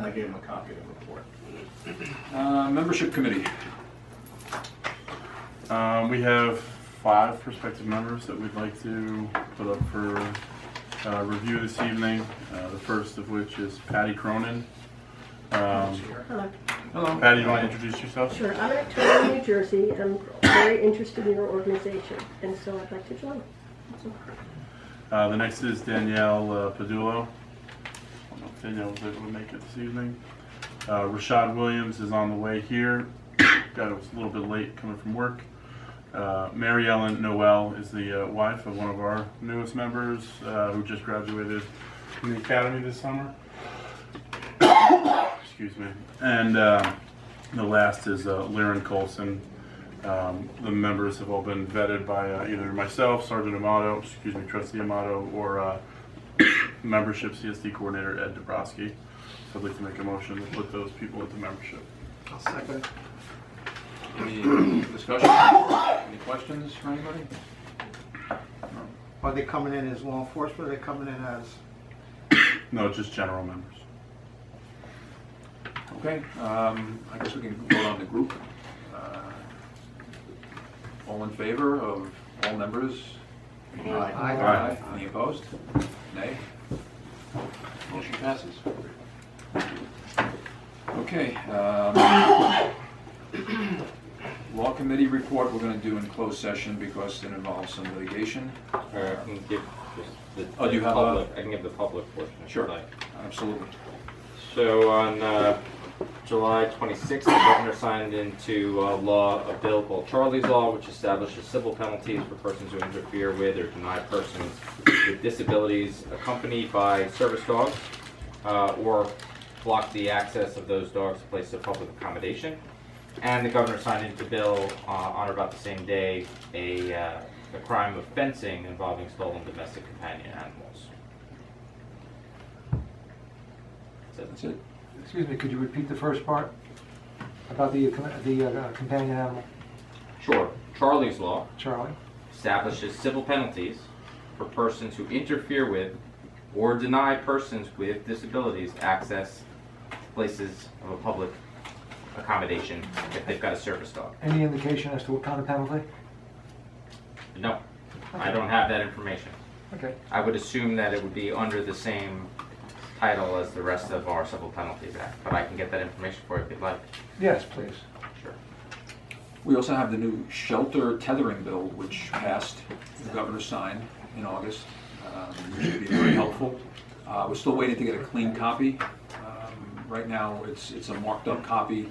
I gave him a copy of the report. Membership committee. We have 5 prospective members that we'd like to put up for review this evening. The first of which is Patty Cronin. Hello. Hello. Patty, you want to introduce yourself? Sure. I'm an attorney in New Jersey. I'm very interested in your organization, and so I'd like to join. The next is Danielle Padullo. I don't know if Danielle was able to make it this evening. Rashad Williams is on the way here. Got was a little bit late coming from work. Mary Ellen Noel is the wife of one of our newest members who just graduated from the academy this summer. Excuse me. And the last is Lyran Colson. The members have all been vetted by either myself, Sergeant Amato, Trustee Amato, or membership CSD coordinator Ed Dabrowski. So I'd like to make a motion to put those people into membership. I'll second. Any discussion? Any questions for anybody? Are they coming in as law enforcement, or are they coming in as? No, just general members. Okay, I guess we can vote on the group. All in favor of all members? Aye. Any opposed? Nay? Motion passes. Okay. Law committee report we're going to do in closed session because it involves some litigation. I can give just the Oh, do you have public, I can give the public portion. if Sure. you'd like. Absolutely. So on July 26th, the governor signed into law a bill called Charlie's Law, which establishes civil penalties for persons who interfere with or deny persons with disabilities accompanied by service dogs or block the access of those dogs to places of public accommodation. And the governor signed into bill on or about the same day a crime of fencing involving stolen domestic companion animals. That's it. Excuse me, could you repeat the first part about the companion animal, Sure. Charlie's Law Charlie? establishes civil penalties for persons who interfere with or deny persons with disabilities access to places of a public accommodation if they've got a service dog. Any indication as to what kind of penalty? No, I don't have that information. Okay. I would assume that it would be under the same title as the rest of our Civil Penalties Act, but I can get that information for you if you'd like. Yes, please. Sure. We also have the new shelter tethering bill, which passed, the governor signed in August. Which should be very helpful. We're still waiting to get a clean copy. Right now, it's a marked up copy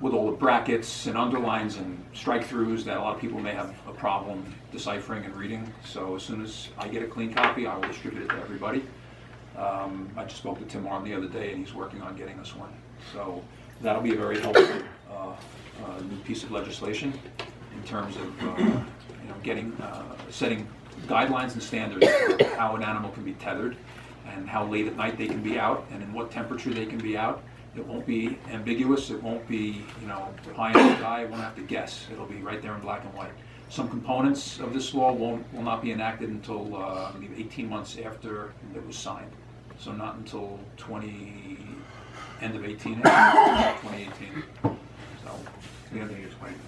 with all the brackets and underlines and strike-throughs that a lot of people may have a problem deciphering and reading. So as soon as I get a clean copy, I will distribute it to everybody. I just spoke to Tim Arm the other day, and he's working on getting us one. So that'll be a very helpful new piece of legislation in terms of getting setting guidelines and standards for how an animal can be tethered and how late at night they can be out and in what temperature they can be out. It won't be ambiguous. It won't be pie in the sky. It won't have to guess. It'll be right there in black and white. Some components of this law will not be enacted until maybe 18 months after it was signed. So not until end of 2018. So The other is waiting.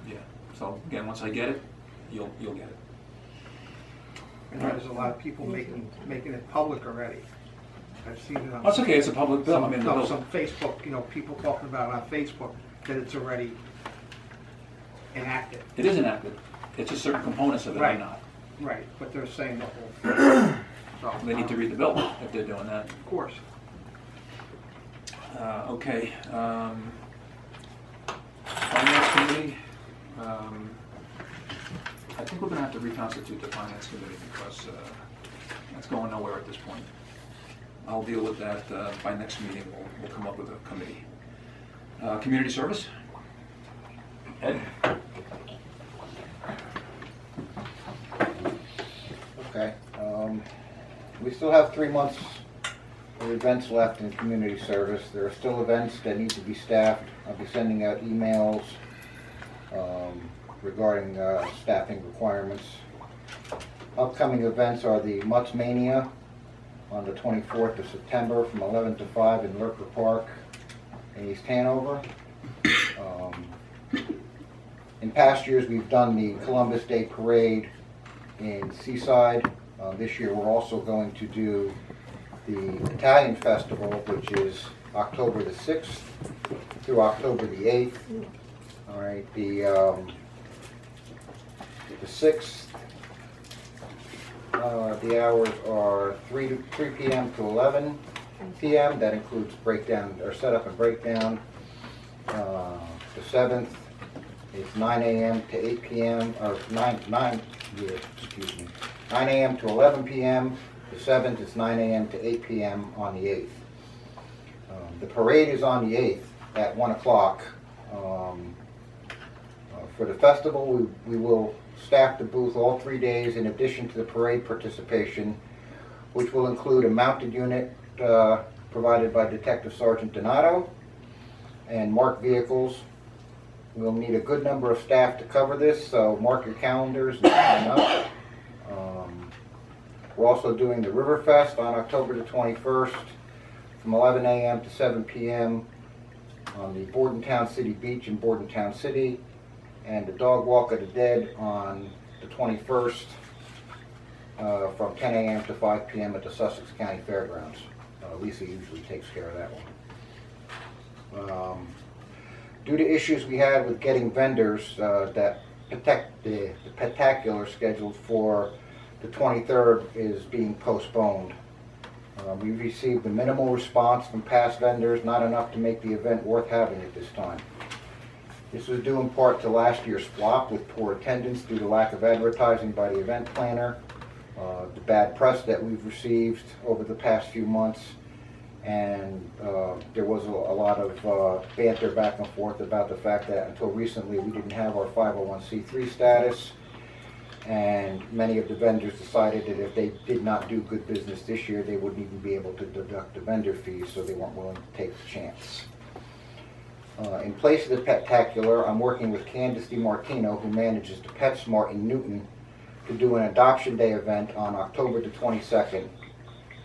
yeah. So again, once I get it, you'll get it. And there's a lot of people making it public already. I've seen it on. That's okay. It's a public bill. I mean, the bill- some Facebook, people talking about it on Facebook that it's already enacted. it is enacted. It's just certain components of it are Right. not. Right, but they're saying the whole thing. So, They need to read the bill if they're doing that. Of course. Okay. Finance committee. I think we're going to have to reconstitute the finance committee because that's going nowhere at this point. I'll deal with that by next meeting. We'll come up with a committee. Community service. Ed? Okay. We still have 3 months of events left in community service. There are still events that need to be staffed. I'll be sending out emails regarding staffing requirements. Upcoming events are the Mutts Mania on the 24th of September from 11 to 5 in Lurker Park in East Hanover. In past years, we've done the Columbus Day Parade in Seaside. This year, we're also going to do the Italian Festival, which is October the 6th through October the 8th. All right, the 6th, the hours are 3 p.m. to 11 p.m. That includes breakdown or setup and breakdown. The 7th is 9 a.m. to 8 p.m. or 9 a.m. to 11 p.m. The 7th is 9 a.m. to 8 p.m. on the 8th. The parade is on the 8th at 1 o'clock. For the festival, we will staff the booth all 3 days in addition to the parade participation, which will include a mounted unit provided by Detective Sergeant Donato and marked vehicles. We'll need a good number of staff to cover this, so mark your calendars and sign up. We're also doing the Riverfest on October the 21st from 11 a.m. to 7 p.m. on the Bordentown City Beach in Bordentown City, and the Dog Walk of the Dead on the 21st from 10 a.m. to 5 p.m. at the Sussex County Fairgrounds. Lisa usually takes care of that one. Due to issues we had with getting vendors, that the Spectacular scheduled for the 23rd is being postponed. We received a minimal response from past vendors, not enough to make the event worth having at this time. This was due in part to last year's flop with poor attendance due to lack of advertising by the event planner, the bad press that we've received over the past few months, and there was a lot of banter back and forth about the fact that until recently we didn't have our 501c3 status, and many of the vendors decided that if they did not do good business this year, they wouldn't even be able to deduct the vendor fees, so they weren't willing to take the chance. In place of the Spectacular, I'm working with Candace DiMartino, who manages the PetSmart in Newton, to do an Adoption Day event on October the 22nd.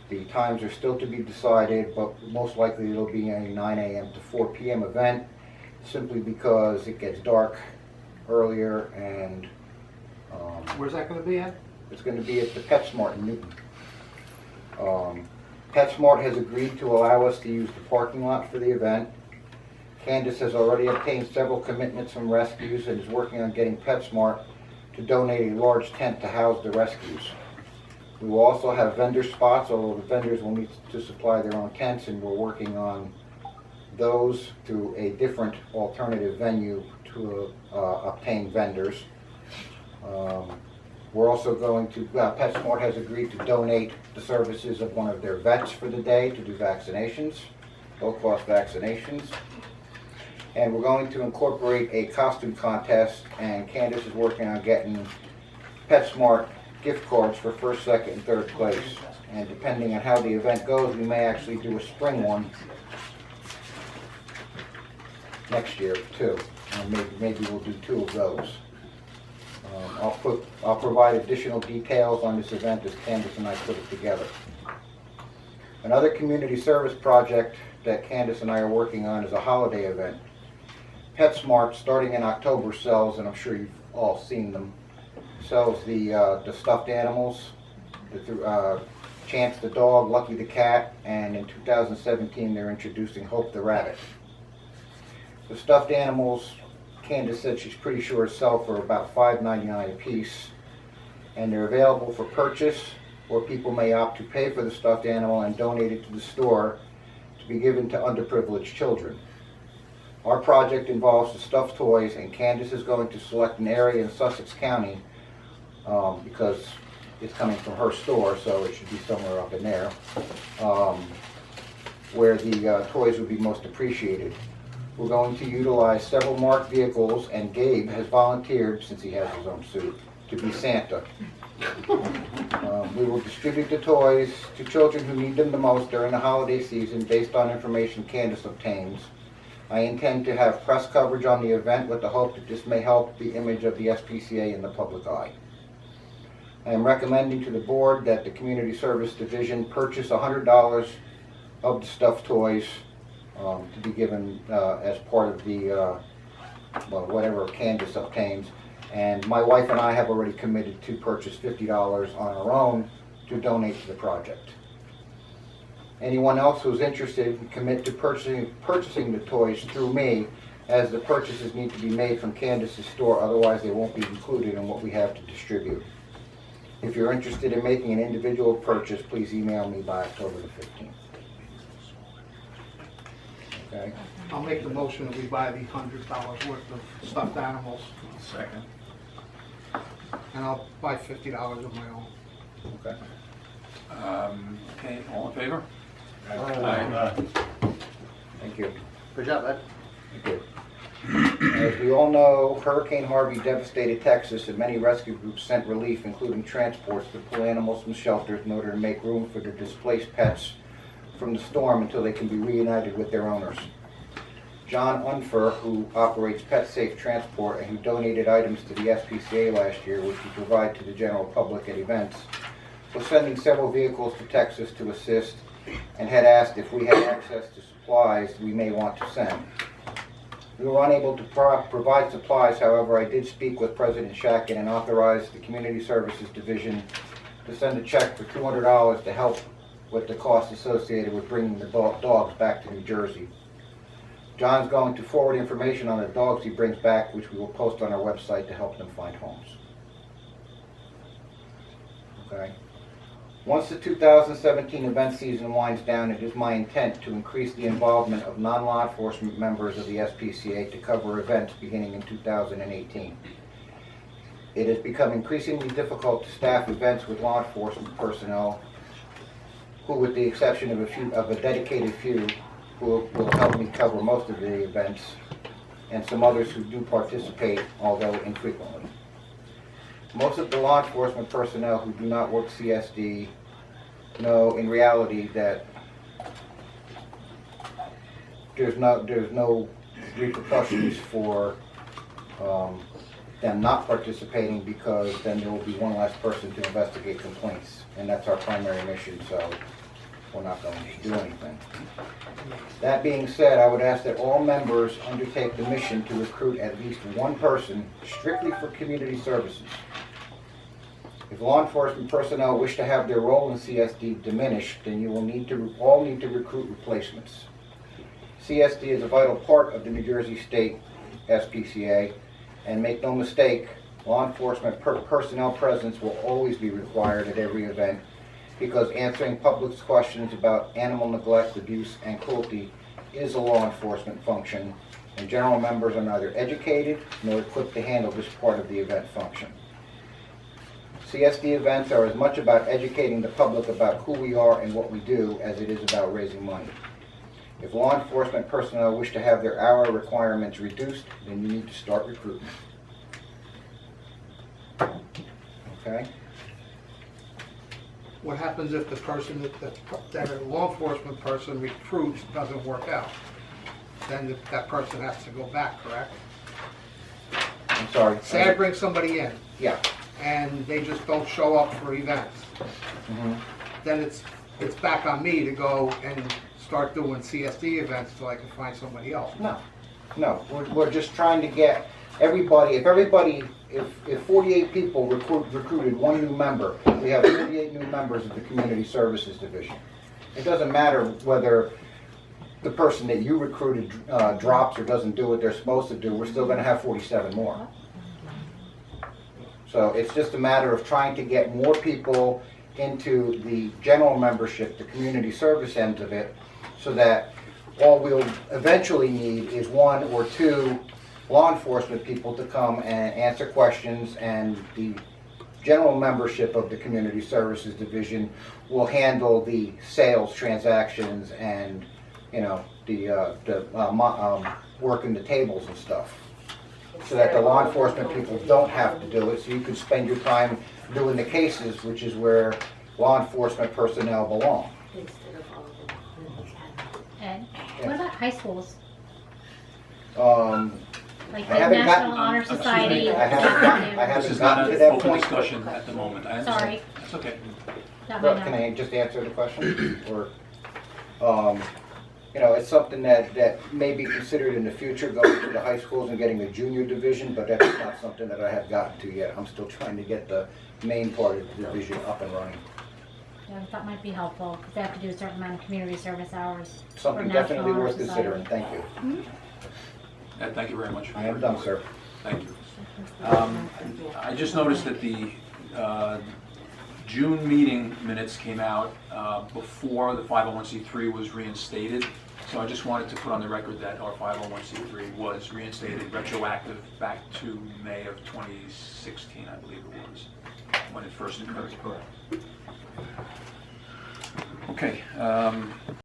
The times are still to be decided, but most likely it'll be a 9 a.m. to 4 p.m. event, simply because it gets dark earlier, and Where's that gonna be at? it's going to be at the PetSmart in Newton. PetSmart has agreed to allow us to use the parking lot for the event. Candace has already obtained several commitments from rescues and is working on getting PetSmart to donate a large tent to house the rescues. We will also have vendor spots, although the vendors will need to supply their own tents, and we're working on those through a different alternative venue to obtain vendors. We're also going to, PetSmart has agreed to donate the services of one of their vets for the day to do vaccinations, low-cost vaccinations. And we're going to incorporate a costume contest, and Candace is working on getting PetSmart gift cards for first, second, and third place. And depending on how the event goes, we may actually do a spring one next year too. Maybe we'll do 2 of those. I'll provide additional details on this event as Candace and I put it together. Another community service project that Candace and I are working on is a holiday event. PetSmart, starting in October, sells, and I'm sure you've all seen them, sells the stuffed animals, Chance the dog, Lucky the cat, and in 2017 they're introducing Hope the rabbit. The stuffed animals, Candace said she's pretty sure sell for about $5.99 a piece, and they're available for purchase, or people may opt to pay for the stuffed animal and donate it to the store to be given to underprivileged children. Our project involves the stuffed toys, and Candace is going to select an area in Sussex County because it's coming from her store, so it should be somewhere up in there, where the toys would be most appreciated. We're going to utilize several marked vehicles, and Gabe has volunteered, since he has his own suit, to be Santa. We will distribute the toys to children who need them the most during the holiday season based on information Candace obtains. I intend to have press coverage on the event with the hope that this may help the image of the SPCA in the public eye. I am recommending to the board that the Community Service Division purchase $100 of the stuffed toys to be given as part of the, well, whatever Candace obtains. And my wife and I have already committed to purchase $50 on our own to donate to the project. Anyone else who's interested can commit to purchasing the toys through me, as the purchases need to be made from Candace's store, otherwise they won't be included in what we have to distribute. If you're interested in making an individual purchase, please email me by October the 15th. Okay? I'll make the motion that we buy the $100 worth of stuffed animals, Second. and I'll buy $50 of my own. Okay. Okay, all in favor? Thank you. Good job, Ed. Thank you. As we all know, Hurricane Harvey devastated Texas, and many rescue groups sent relief, including transports, to pull animals from shelters in order to make room for the displaced pets from the storm until they can be reunited with their owners. John Unfer, who operates Pet Safe Transport and who donated items to the SPCA last year, which we provide to the general public at events, was sending several vehicles to Texas to assist and had asked if we had access to supplies we may want to send. We were unable to provide supplies, however, I did speak with President Shakin and authorized the Community Services Division to send a check for $200 to help with the costs associated with bringing the dogs back to New Jersey. John's going to forward information on the dogs he brings back, which we will post on our website to help them find homes. Okay. Once the 2017 event season winds down, it is my intent to increase the involvement of non-law enforcement members of the SPCA to cover events beginning in 2018. It has become increasingly difficult to staff events with law enforcement personnel who, with the exception of a dedicated few, who will help me cover most of the events, and some others who do participate, although infrequently. Most of the law enforcement personnel who do not work CSD know in reality that there's no repercussions for them not participating, because then there will be one less person to investigate complaints, and that's our primary mission, so we're not going to do anything. That being said, I would ask that all members undertake the mission to recruit at least one person strictly for community services. If law enforcement personnel wish to have their role in CSD diminished, then you will all need to recruit replacements. CSD is a vital part of the New Jersey State SPCA, and make no mistake, law enforcement personnel presence will always be required at every event, because answering public's questions about animal neglect, abuse, and cruelty is a law enforcement function, and general members are neither educated nor equipped to handle this part of the event function. CSD events are as much about educating the public about who we are and what we do as it is about raising money. If law enforcement personnel wish to have their hour requirements reduced, then you need to start recruiting. Okay? What happens if the person that a law enforcement person recruits doesn't work out? Then that person has to go back, correct? I'm sorry. Say I bring somebody in, Yeah. and they just don't show up for events. Mhm. Then it's back on me to go and start doing CSD events until I can find somebody else. No, we're just trying to get everybody, if 48 people recruited one new member, we have 48 new members of the Community Services Division. It doesn't matter whether the person that you recruited drops or doesn't do what they're supposed to do, we're still gonna have 47 more. So it's just a matter of trying to get more people into the general membership, the community service end of it, so that all we'll eventually need is one or two law enforcement people to come and answer questions, and the general membership of the Community Services Division will handle the sales transactions and, you know, working the tables and stuff, so that the law enforcement people don't have to do it, so you can spend your time doing the cases, which is where law enforcement personnel belong. Instead of all of them. And what about high schools? like I the haven't National gotten- Honor excuse me, Society. I haven't that gotten- might I do. haven't This is gotten not to an that open point. discussion at the moment. I understand. Sorry, That's okay. that But might can not. I just answer the question? Or, you know, it's something that may be considered in the future, going to the high schools and getting a junior division, but that's not something that I have gotten to yet. I'm still trying to get the main part of the division up and running. Yeah, that might be helpful, because they have to do a certain amount of community service hours. for Something National definitely Honor worth Society. considering. Thank you. Ed, thank you very much. I am done, sir. Thank you. I just noticed that the June meeting minutes came out before the 501c3 was reinstated. So I just wanted to put on the record that our 501c3 was reinstated retroactive back to May of 2016, I believe it was, when it first occurred. Correct. Okay.